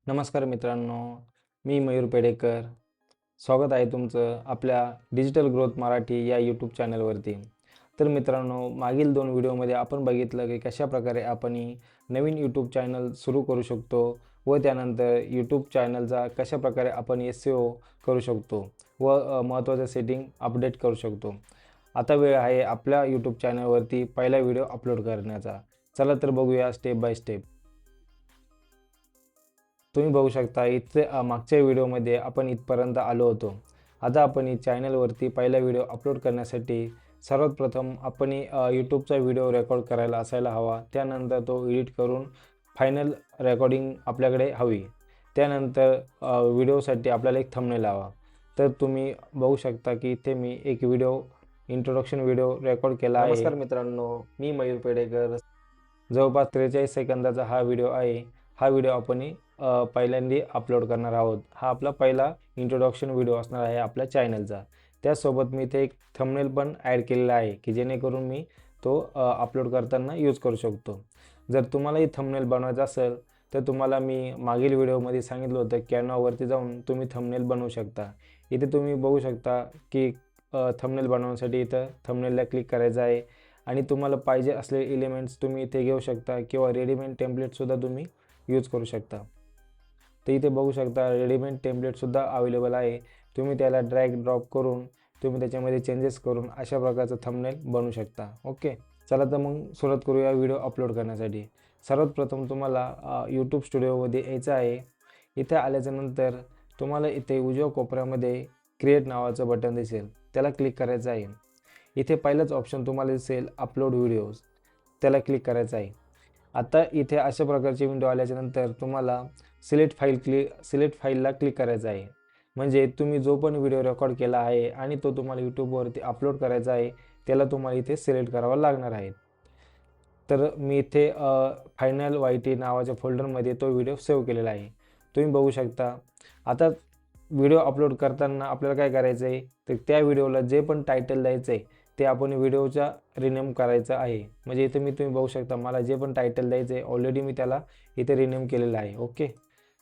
नमस्कार मित्रांनो, मी मयूर पेडेकर. स्वागत आहे तुमचं आपल्या डिजिटल ग्रोथ मराठी या यूट्यूब चॅनलवरती. तर मित्रांनो, मागील 2 व्हिडिओमध्ये आपण बघितलं की कशाप्रकारे आपण नवीन यूट्यूब चॅनल सुरू करू शकतो व त्यानंतर यूट्यूब चॅनलचा कशाप्रकारे आपण SEO करू शकतो व महत्त्वाच्या सेटिंग अपडेट करू शकतो. आता वेळ आहे आपल्या यूट्यूब चॅनलवरती पहिला व्हिडिओ अपलोड करण्याचा. चला तर बघूया स्टेप बाय स्टेप. तुम्ही बघू शकता इथे मागच्या व्हिडिओमध्ये आपण इथपर्यंत आलो होतो. आता आपण चॅनलवरती पहिला व्हिडिओ अपलोड करण्यासाठी सर्वात प्रथम आपण यूट्यूबचा व्हिडिओ रेकॉर्ड करायला असायला हवा. त्यानंतर तो एडिट करून फायनल रेकॉर्डिंग आपल्याकडे हवी. त्यानंतर व्हिडिओसाठी आपल्याला एक थंबनेल हवा. तर तुम्ही बघू शकता की इथे मी एक इंट्रोडक्शन व्हिडिओ रेकॉर्ड केला आहे. नमस्कार मित्रांनो, मी मयूर पेडेकर. जवळपास 43 सेकंदाचा हा व्हिडिओ आहे. हा व्हिडिओ आपण पहिल्यांदा अपलोड करणार आहोत. हा आपला पहिला इंट्रोडक्शन व्हिडिओ असणार आहे आपल्या चॅनलचा. त्यासोबत मी इथे एक थंबनेल पण ॲड केलेला आहे की जेणेकरून मी तो अपलोड करताना यूज करू शकतो. जर तुम्हालाही थंबनेल बनवायचा असेल तर तुम्हाला मी मागील व्हिडिओमध्ये सांगितलं होतं कॅनव्हावरती जाऊन तुम्ही थंबनेल बनवू शकता. इथे तुम्ही बघू शकता की थंबनेल बनवण्यासाठी इथं थंबनेलला क्लिक करायचं आहे आणि तुम्हाला पाहिजे असलेले एलिमेंट्स तुम्ही इथे घेऊ शकता किंवा रेडीमेड टेम्पलेटसुद्धा तुम्ही यूज करू शकता. तर इथे बघू शकता रेडीमेड टेम्पलेटसुद्धा अवेलेबल आहे. तुम्ही त्याला ड्रॅग ड्रॉप करून तुम्ही त्याच्यामध्ये चेंजेस करून अशा प्रकारचं थंबनेल बनवू शकता. ओके, चला तर मग सुरुवात करूया व्हिडिओ अपलोड करण्यासाठी. सर्वात प्रथम तुम्हाला यूट्यूब स्टुडिओमध्ये यायचं आहे. इथे आल्याच्यानंतर तुम्हाला इथे उजव्या कोपऱ्यामध्ये क्रिएट नावाचं बटन दिसेल, त्याला क्लिक करायचं आहे. इथे पहिलाच ऑप्शन तुम्हाला दिसेल अपलोड व्हिडिओज, त्याला क्लिक करायचं आहे. आता इथे अशा प्रकारची विंडो आल्याच्यानंतर तुम्हाला सिलेक्ट फाईलला क्लिक करायचं आहे. म्हणजे तुम्ही जो पण व्हिडिओ रेकॉर्ड केला आहे आणि तो तुम्हाला यूट्यूबवरती अपलोड करायचा आहे त्याला तुम्हाला इथे सिलेक्ट करावं लागणार आहे. तर मी इथे फायनल YT नावाच्या फोल्डरमध्ये तो व्हिडिओ सेव्ह केलेला आहे. तुम्ही बघू शकता. आता व्हिडिओ अपलोड करताना आपल्याला काय करायचं आहे, तर त्या व्हिडिओला जे पण टायटल द्यायचं आहे ते आपण व्हिडिओचा रिनेम करायचं आहे. म्हणजे इथे तुम्ही बघू शकता मला जे पण टायटल द्यायचं आहे ऑलरेडी मी त्याला इथे रिनेम केलेलं आहे. ओके,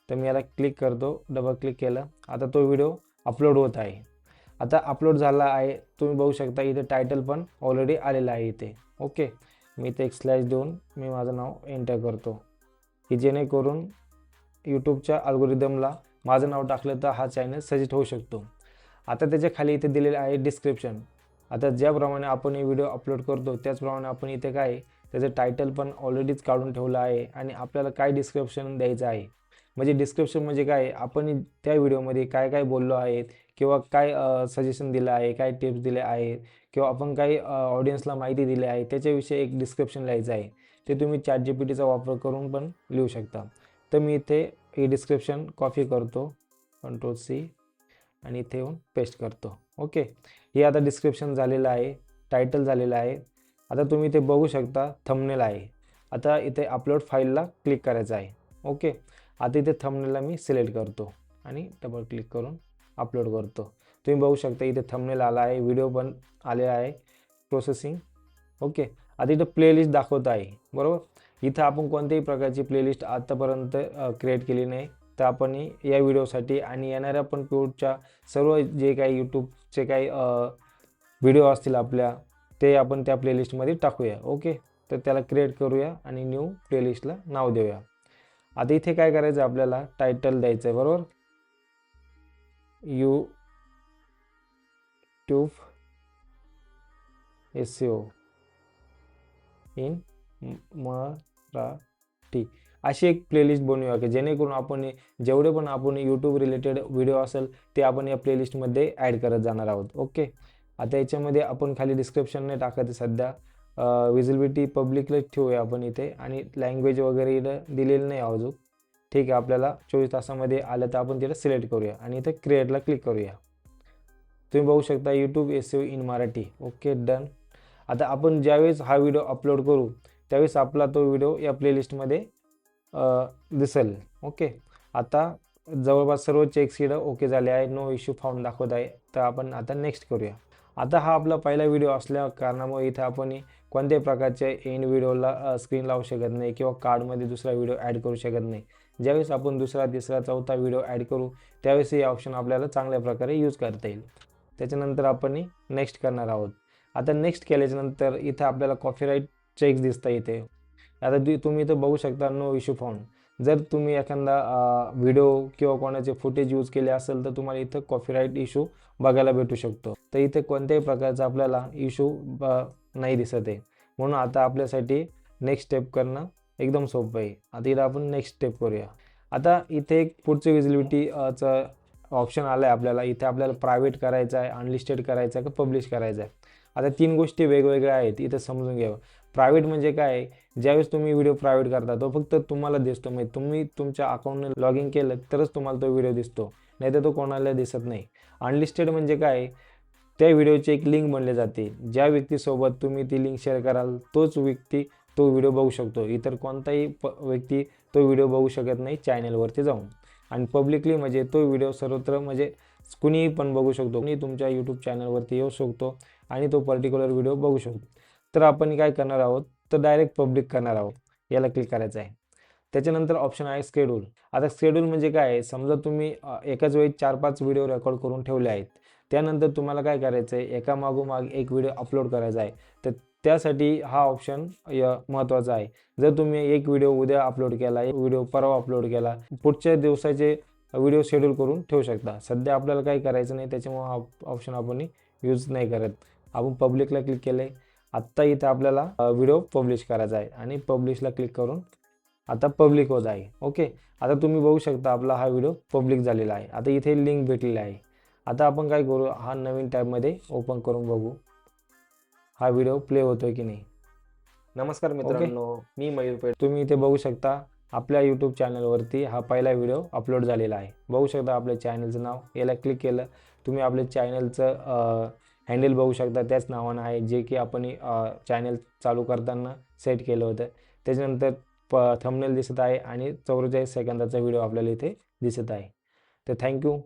तर मी याला क्लिक करतो, डबल क्लिक केलं. आता तो व्हिडिओ अपलोड होत आहे. आता अपलोड झाला आहे. तुम्ही बघू शकता इथे टायटल पण ऑलरेडी आलेलं आहे इथे. ओके, मी इथे एक स्लॅश देऊन मी माझं नाव एंटर करतो की जेणेकरून यूट्यूबच्या अल्गोरिदमला माझं नाव टाकलं तर हा चॅनल सजेस्ट होऊ शकतो. आता त्याच्या खाली इथे दिलेलं आहे डिस्क्रिप्शन. आता ज्याप्रमाणे आपण हे व्हिडिओ अपलोड करतो त्याचप्रमाणे आपण इथे काय त्याचं टायटल पण ऑलरेडीच काढून ठेवलं आहे आणि आपल्याला काय डिस्क्रिप्शन द्यायचं आहे. म्हणजे डिस्क्रिप्शन म्हणजे काय, आपण त्या व्हिडिओमध्ये काय काय बोललो आहेत किंवा काय सजेशन दिलं आहे, काय टिप्स दिले आहेत किंवा आपण काही ऑडियन्सला माहिती दिली आहे त्याच्याविषयी एक डिस्क्रिप्शन लिहायचं आहे. ते तुम्ही ChatGPTचा वापर करून पण लिहू शकता. तर मी इथे हे डिस्क्रिप्शन कॉपी करतो, Ctrl+C आणि इथे येऊन पेस्ट करतो. ओके, हे आता डिस्क्रिप्शन झालेलं आहे, टायटल झालेलं आहे. आता तुम्ही इथे बघू शकता थंबनेल आहे. आता इथे अपलोड फाईलला क्लिक करायचं आहे. ओके, आता इथे थंबनेलला मी सिलेक्ट करतो आणि डबल क्लिक करून अपलोड करतो. तुम्ही बघू शकता इथे थंबनेल आला आहे, व्हिडिओ पण आलेला आहे, प्रोसेसिंग. ओके, आता इथं प्लेलिस्ट दाखवत आहे बरोबर. इथं आपण कोणत्याही प्रकारची प्लेलिस्ट आतापर्यंत क्रिएट केली नाही. तर आपण या व्हिडिओसाठी आणि येणाऱ्या पण पुढच्या सर्व जे काही यूट्यूबचे काही व्हिडिओ असतील आपल्या ते आपण त्या प्लेलिस्टमध्ये टाकूया. ओके, तर त्याला क्रिएट करूया आणि न्यू प्लेलिस्टला नाव देऊया. आता इथे काय करायचं आपल्याला टायटल द्यायचं आहे बरोबर. यूट्यूब SEO इन मराठी अशी एक प्लेलिस्ट बनवूया की जेणेकरून आपण जेवढे पण आपण यूट्यूब रिलेटेड व्हिडिओ असेल ते आपण या प्लेलिस्टमध्ये ॲड करत जाणार आहोत. ओके, आता याच्यामध्ये आपण खाली डिस्क्रिप्शन नाही टाकायचं सध्या, विजिबिलिटी पब्लिकलाच ठेवूया आपण इथे आणि लँग्वेज वगैरे इथं दिलेलं नाही अजून. ठीक आहे, आपल्याला 24 तासामध्ये आलं तर आपण तिथं सिलेक्ट करूया आणि इथे क्रिएटला क्लिक करूया. तुम्ही बघू शकता YouTube SEO in Marathi. Okay, done. आता आपण ज्यावेळेस हा व्हिडिओ अपलोड करू त्यावेळेस आपला तो व्हिडिओ या प्लेलिस्टमध्ये दिसेल. ओके, आता जवळपास सर्व चेक्स इथं ओके झाले आहे, नो इश्यू फाउंड दाखवत आहे. तर आपण आता नेक्स्ट करूया. आता हा आपला पहिला व्हिडिओ असल्या कारणामुळे इथं आपण कोणत्याही प्रकारच्या एंड व्हिडिओला स्क्रीन लावू शकत नाही किंवा कार्डमध्ये दुसरा व्हिडिओ ॲड करू शकत नाही. ज्यावेळेस आपण दुसरा, तिसरा, चौथा व्हिडिओ ॲड करू त्यावेळेस हे ऑप्शन आपल्याला चांगल्या प्रकारे यूज करता येईल. त्याच्यानंतर आपण नेक्स्ट करणार आहोत. आता नेक्स्ट केल्याच्यानंतर इथं आपल्याला कॉपीराईट चेक्स दिसतं इथे. आता तुम्ही इथं बघू शकता नो इश्यू फाउंड. जर तुम्ही एखादा व्हिडिओ किंवा कोणाचे फुटेज यूज केले असेल तर तुम्हाला इथं कॉपीराईट इश्यू बघायला भेटू शकतो. तर इथे कोणत्याही प्रकारचा आपल्याला इश्यू नाही दिसत आहे. म्हणून आता आपल्यासाठी नेक्स्ट स्टेप करणं एकदम सोपं आहे. आता इथं आपण नेक्स्ट स्टेप करूया. आता इथे एक पुढचं विजिबिलिटीचं ऑप्शन आलं आहे आपल्याला. इथे आपल्याला प्रायव्हेट करायचं आहे, अनलिस्टेड करायचं आहे का पब्लिश करायचं आहे. आता 3 गोष्टी वेगवेगळ्या आहेत इथं समजून घ्यावं. प्रायव्हेट म्हणजे काय आहे, ज्यावेळेस तुम्ही व्हिडिओ प्रायव्हेट करता तो फक्त तुम्हाला दिसतो. म्हणजे तुम्ही तुमच्या अकाउंटने लॉग इन केलं तरच तुम्हाला तो व्हिडिओ दिसतो, नाहीतर तो कोणाला दिसत नाही. अनलिस्टेड म्हणजे काय, त्या व्हिडिओची एक लिंक बनली जाते. ज्या व्यक्तीसोबत तुम्ही ती लिंक शेअर कराल तोच व्यक्ती तो व्हिडिओ बघू शकतो. इतर कोणताही व्यक्ती तो व्हिडिओ बघू शकत नाही चॅनलवरती जाऊन. आणि पब्लिकली म्हणजे तो व्हिडिओ सर्वत्र म्हणजे कुणीही पण बघू शकतो. कुणी तुमच्या यूट्यूब चॅनलवरती येऊ शकतो आणि तो पर्टिक्युलर व्हिडिओ बघू शकतो. तर आपण काय करणार आहोत, तर डायरेक्ट पब्लिक करणार आहोत. याला क्लिक करायचं आहे. त्याच्यानंतर ऑप्शन आहे शेड्यूल. आता शेड्यूल म्हणजे काय आहे, समजा तुम्ही एकाच वेळी 4-5 व्हिडिओ रेकॉर्ड करून ठेवले आहेत. त्यानंतर तुम्हाला काय करायचं आहे, एकामागोमाग एक व्हिडिओ अपलोड करायचा आहे. तर त्यासाठी हा ऑप्शन महत्त्वाचा आहे. जर तुम्ही एक व्हिडिओ उद्या अपलोड केला, एक व्हिडिओ परवा अपलोड केला, पुढच्या दिवसाचे व्हिडिओ शेड्यूल करून ठेवू शकता. सध्या आपल्याला काही करायचं नाही, त्याच्यामुळे हा ऑप्शन आपण यूज नाही करत. आपण पब्लिकला क्लिक केलं आहे. आत्ता इथं आपल्याला व्हिडिओ पब्लिश करायचा आहे आणि पब्लिशला क्लिक करून आता पब्लिक होत आहे. ओके. आता तुम्ही बघू शकता आपला हा व्हिडिओ पब्लिक झालेला आहे. आता इथे लिंक भेटलेली आहे. आता आपण काय करू, हा नवीन टॅबमध्ये ओपन करून बघू हा व्हिडिओ प्ले होतोय की नाही. नमस्कार मित्रांनो, मी मयूर पेठ. तुम्ही इथे बघू शकता आपल्या यूट्यूब चॅनलवरती हा पहिला व्हिडिओ अपलोड झालेला आहे. बघू शकता आपल्या चॅनलचं नाव. याला क्लिक केलं तुम्ही आपल्या चॅनलचं हँडल बघू शकता. त्याच नावानं आहे जे की आपण चॅनल चालू करताना सेट केलं होतं. त्याच्यानंतर थंबनेल दिसत आहे आणि 44 सेकंदाचा व्हिडिओ आपल्याला इथे दिसत आहे. तर थँक्यू.